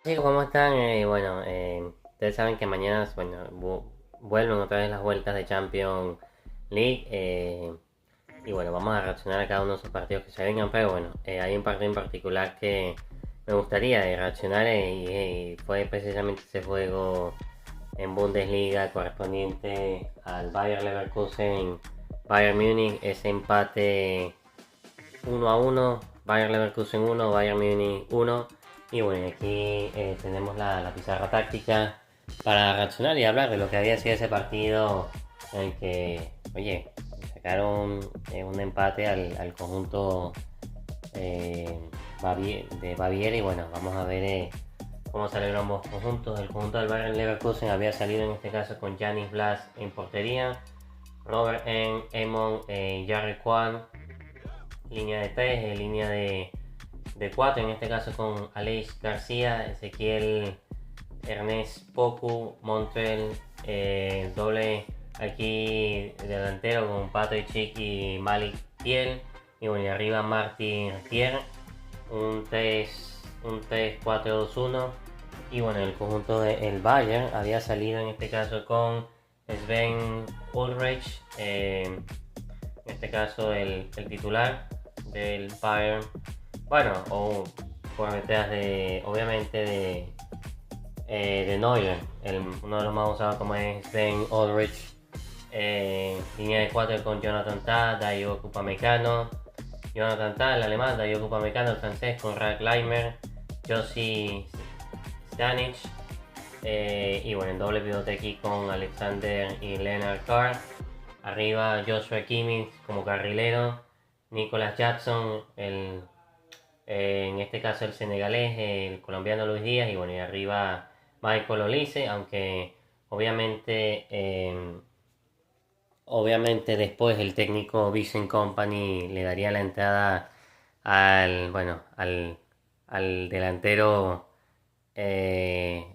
Chicos, ¿cómo están? Ustedes saben que mañana, vuelven otra vez las vueltas de Champions League. Y bueno, vamos a reaccionar a cada uno de esos partidos que se vengan. Pero bueno, hay un partido en particular que me gustaría reaccionar, y fue precisamente ese juego en Bundesliga correspondiente al Bayer Leverkusen Bayern Múnich, ese empate 1-1, Bayern Leverkusen 1, Bayern Munich 1. Y bueno, aquí tenemos la pizarra táctica para reaccionar y hablar de lo que había sido ese partido en el que, oye, sacaron un empate al conjunto eh, de Baviera. Y bueno, vamos a ver cómo salieron ambos conjuntos. El conjunto del Bayern Leverkusen había salido en este caso con Janis Blas en portería, Robert Emon, Jarry Kwan, línea de 3, línea de 4, en este caso con Aleix García, Ezequiel, Ernest Poku, Montrell, doble aquí delantero con Patrick Chick y Malik Thiel. Y bueno, y arriba Martin Thier, un 3-4-2-1. Y bueno, el conjunto del Bayern había salido en este caso con Sven Ulreich, en este caso el titular del Bayern. Bueno, o por detrás de, obviamente, de Neuer, uno de los más usados como es Ben Ulrich. Línea de 4 con Jonathan Tah, Dayo Upamecano. Jonathan Tah, el alemán, Dayo Upamecano, el francés, con Conrad Leimer, Josie Stanic. Y bueno, en doble pivote aquí con Alexander y Leonard Carr. Arriba Joshua Kimmich como carrilero. Nicolas Jackson, en este caso el senegalés, el colombiano Luis Díaz. Y bueno, y arriba Michael Olise, aunque obviamente, obviamente después el técnico Vincent Company le daría la entrada al delantero, eh,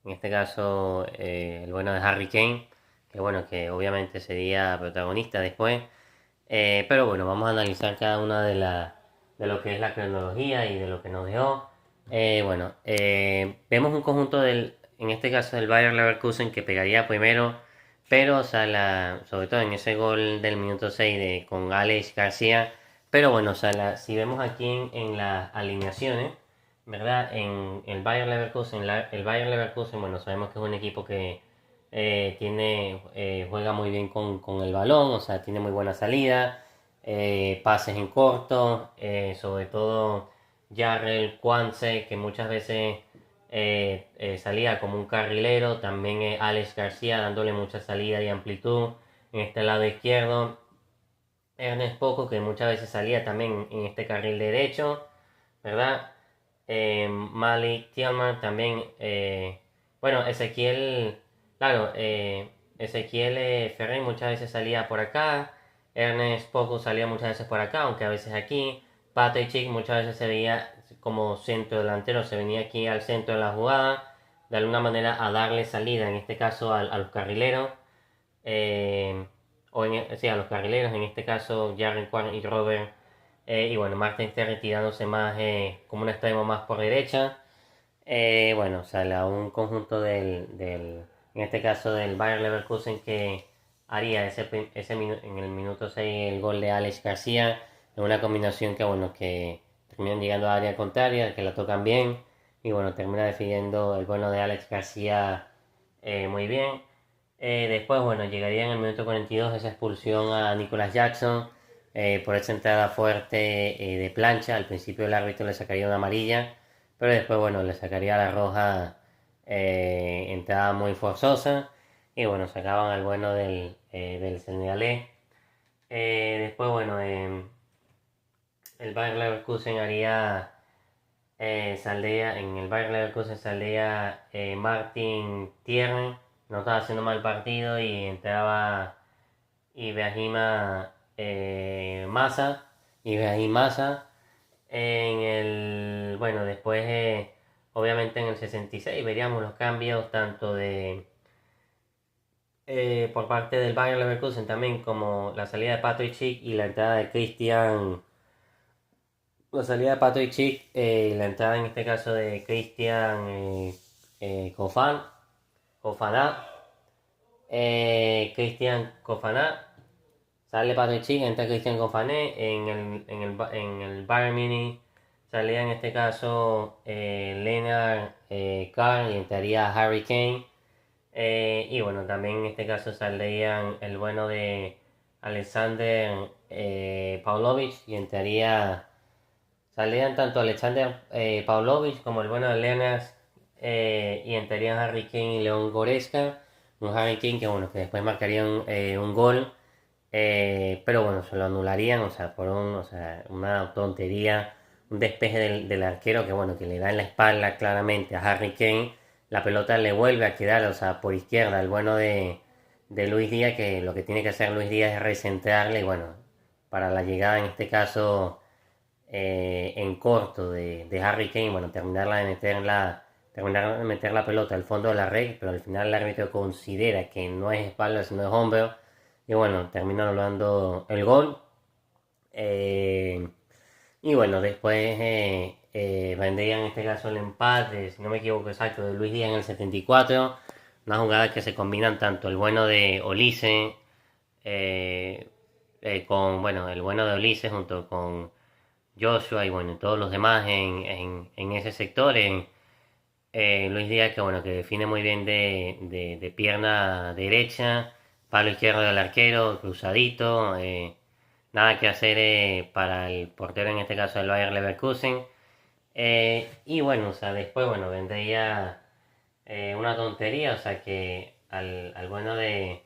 en este caso el bueno de Harry Kane, que bueno, que obviamente sería protagonista después. Pero bueno, vamos a analizar cada una de lo que es la cronología y de lo que nos dejó. Vemos un conjunto en este caso del Bayer Leverkusen, que pegaría primero, pero o sea, sobre todo en ese gol del minuto 6 con Alex García. Pero bueno, o sea, si vemos aquí en las alineaciones, ¿verdad? En el Bayer Leverkusen, el Bayer Leverkusen, bueno, sabemos que es un equipo que juega muy bien con el balón, o sea, tiene muy buena salida, pases en corto, sobre todo Jarrell Quanse, que muchas veces salía como un carrilero, también Alex García dándole mucha salida y amplitud en este lado izquierdo, Ernest Poco, que muchas veces salía también en este carril derecho, ¿verdad? Malik Tillman también. Bueno, Ezequiel, claro, Ezequiel Ferrer muchas veces salía por acá. Ernest Poco salía muchas veces por acá, aunque a veces aquí. Patrick Chick muchas veces se veía como centro delantero, se venía aquí al centro de la jugada, de alguna manera a darle salida, en este caso a los carrileros. eh, sí, a los carrileros, en este caso Jaren Kwan y Robert. Y bueno, Martin está retirándose más como un extremo más por derecha. Bueno, o sea, un conjunto en este caso del Bayer Leverkusen, que haría en el minuto 6 el gol de Alex García, en una combinación que bueno, que terminan llegando a área contraria, que la tocan bien. Y bueno, termina definiendo el bueno de Alex García muy bien. Después, bueno, llegaría en el minuto 42 esa expulsión a Nicolas Jackson, por esa entrada fuerte de plancha. Al principio el árbitro le sacaría una amarilla, pero después, bueno, le sacaría la roja, entrada muy forzosa. Y bueno, sacaban al bueno del senegalés. Después, bueno, el Bayer Leverkusen en el Bayer Leverkusen saldría Martin Tierney, no estaba haciendo mal partido, y entraba Ibrahima Massa, Ibrahim Massa. Bueno, después, obviamente en el 66 veríamos los cambios tanto por parte del Bayern Leverkusen, también como la salida de Patrick Schick y la entrada de Christian la salida de Patrick Schick, la entrada en este caso de Christian Kofaná, Christian Kofaná, sale Patrick Schick, entra Christian Kofané, en el Bayern Munich salía en este caso Lennart Carr y entraría Harry Kane. Y bueno, también en este caso saldrían el bueno de Alexander Pavlovich y entraría. Salían tanto Alexander Pavlovich como el bueno de Lennart y entrarían Harry Kane y León Goretzka. Un Harry Kane que bueno, que después marcarían un gol. Pero bueno, se lo anularían, o sea, o sea, una tontería, un despeje del arquero que bueno, que le da en la espalda claramente a Harry Kane, la pelota le vuelve a quedar, o sea, por izquierda, el bueno de Luis Díaz, que lo que tiene que hacer Luis Díaz es recentrarle, y bueno, para la llegada en este caso en corto de Harry Kane, bueno, terminar de meter la pelota al fondo de la red, pero al final el árbitro considera que no es espalda, sino es hombro. Y bueno, terminó anulando el gol. Eh, y bueno, después vendría en este caso el empate, si no me equivoco exacto, de Luis Díaz en el 74. Una jugada que se combinan tanto el bueno de Olise con, bueno, el bueno de Olise junto con Joshua y bueno, todos los demás en ese sector. Luis Díaz que bueno, que define muy bien de pierna derecha, palo izquierdo del arquero, cruzadito, nada que hacer para el portero en este caso del Bayer Leverkusen. Y bueno, o sea, después bueno, vendría una tontería, o sea que al bueno de...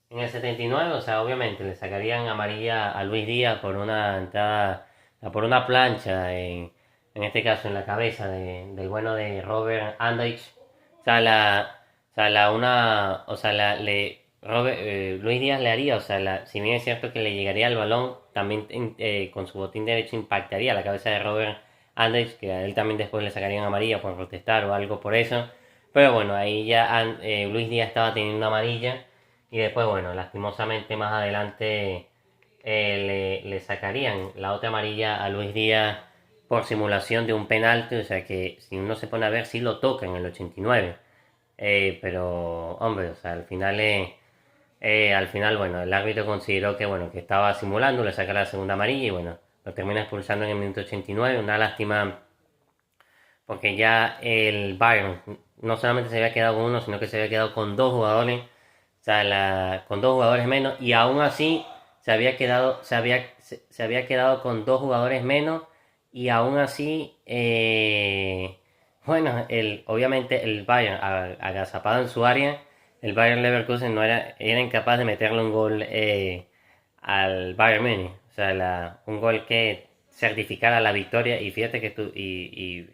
En el 79, o sea, obviamente le sacarían amarilla a Luis Díaz por una entrada, por una plancha, en este caso en la cabeza del bueno de Robert Andrich. O sea, Luis Díaz le haría, o sea, si bien es cierto que le llegaría al balón, también con su botín derecho impactaría la cabeza de Robert Andrich, que a él también después le sacarían amarilla por protestar o algo por eso. Pero bueno, ahí ya Luis Díaz estaba teniendo una amarilla. Y después, bueno, lastimosamente más adelante le sacarían la otra amarilla a Luis Díaz por simulación de un penalti. O sea que si uno se pone a ver, sí lo toca en el 89. Pero, hombre, o sea, al final, bueno, el árbitro consideró que, bueno, que estaba simulando, le saca la segunda amarilla y, bueno, lo termina expulsando en el minuto 89. Una lástima porque ya el Bayern no solamente se había quedado con uno, sino que se había quedado con dos jugadores, o sea, con dos jugadores menos, y aún así se había quedado con dos jugadores menos, y aún así, bueno, obviamente el Bayern, agazapado en su área, el Bayern Leverkusen no era incapaz de meterle un gol al Bayern Múnich, o sea, un gol que certificara la victoria, y fíjate que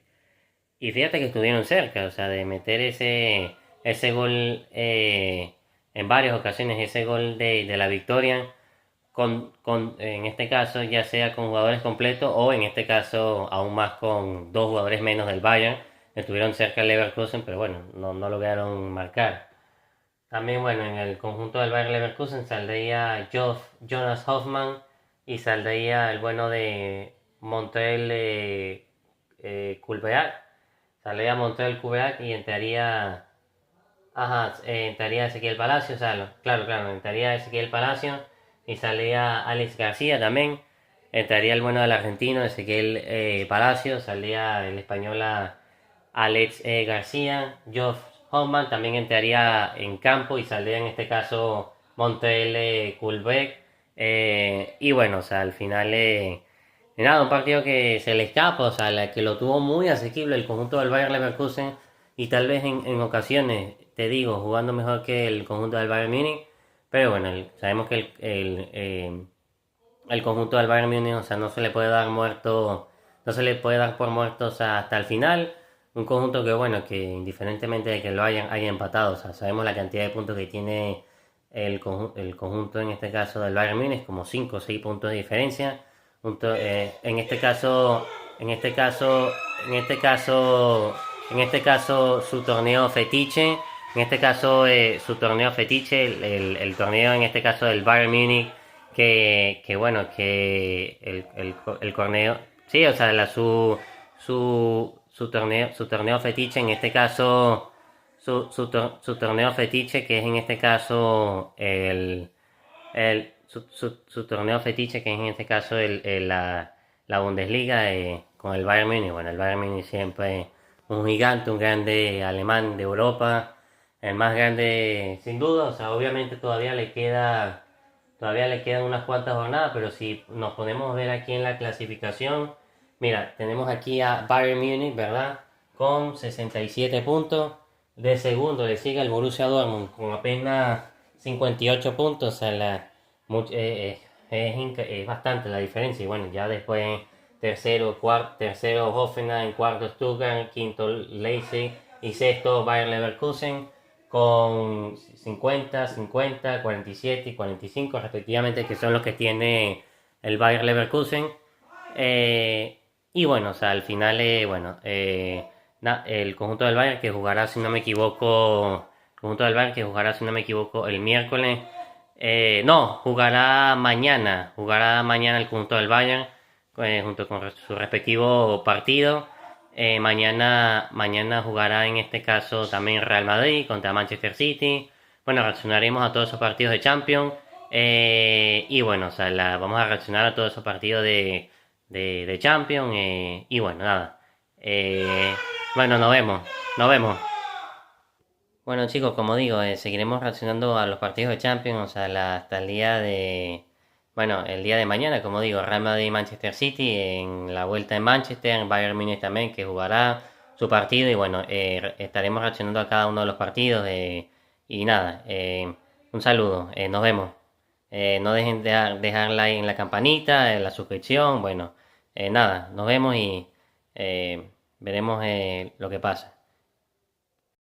y fíjate que estuvieron cerca, o sea, de meter ese gol en varias ocasiones, ese gol de la victoria, en este caso ya sea con jugadores completos o en este caso aún más con dos jugadores menos del Bayern. Estuvieron cerca el Leverkusen, pero bueno, no lograron marcar. También, bueno, en el conjunto del Bayern Leverkusen saldría Jonas Hoffmann y saldría el bueno de Montel Kulbeak. Saldría Montel Kulbeak y entraría. Ajá, entraría Ezequiel Palacio, o sea, claro, entraría Ezequiel Palacio y saldría Alex García también. Entraría el bueno del argentino, Ezequiel Palacio, saldría el español Alex García, Geoff Hoffmann también entraría en campo y saldría en este caso Montel Kulbeck. Y bueno, o sea, al final, nada, un partido que se le escapa, o sea, que lo tuvo muy asequible el conjunto del Bayern Leverkusen y tal vez en ocasiones, te digo, jugando mejor que el conjunto del Bayern Múnich. Pero bueno, sabemos que el conjunto del Bayern Múnich, o sea, no se le puede dar muerto, no se le puede dar por muerto, o sea, hasta el final. Un conjunto que, bueno, que indiferentemente de que lo haya empatado, o sea, sabemos la cantidad de puntos que tiene el conjunto, en este caso del Bayern Múnich, como 5 o 6 puntos de diferencia. En este caso, su torneo fetiche, su torneo fetiche, el torneo en este caso del Bayern Múnich, que bueno, que el torneo, Sí, o sea, su torneo fetiche, en este caso, su torneo fetiche, que es en este caso su torneo fetiche, que es en este caso la Bundesliga, con el Bayern Múnich. Bueno, el Bayern Múnich siempre un gigante, un grande alemán de Europa, el más grande sin duda. O sea, obviamente todavía le quedan unas cuantas jornadas, pero si nos podemos ver aquí en la clasificación, mira, tenemos aquí a Bayern Múnich, ¿verdad? Con 67 puntos. De segundo le sigue el Borussia Dortmund con apenas 58 puntos. O sea, es bastante la diferencia. Y bueno, ya después tercero Hoffenheim, cuarto Stuttgart, quinto Leipzig y sexto Bayern Leverkusen con 50, 50, 47 y 45 respectivamente, que son los que tiene el Bayer Leverkusen. Y bueno, o sea, al final, el conjunto del Bayern que jugará, si no me equivoco, el conjunto del Bayern que jugará, si no me equivoco, el miércoles. No, jugará mañana el conjunto del Bayern, junto con su respectivo partido. Mañana jugará en este caso también Real Madrid contra Manchester City. Bueno, reaccionaremos a todos esos partidos de Champions. Y bueno, o sea, vamos a reaccionar a todos esos partidos de Champions. Y bueno, nada. Bueno, nos vemos. Nos vemos. Bueno chicos, como digo, seguiremos reaccionando a los partidos de Champions, o sea, hasta el día bueno, el día de mañana, como digo, Real Madrid y Manchester City en la vuelta en Manchester, Bayern Múnich también que jugará su partido y bueno, estaremos reaccionando a cada uno de los partidos y nada, un saludo, nos vemos. No dejen de dejar like en la campanita, en la suscripción, bueno, nada, nos vemos y veremos lo que pasa.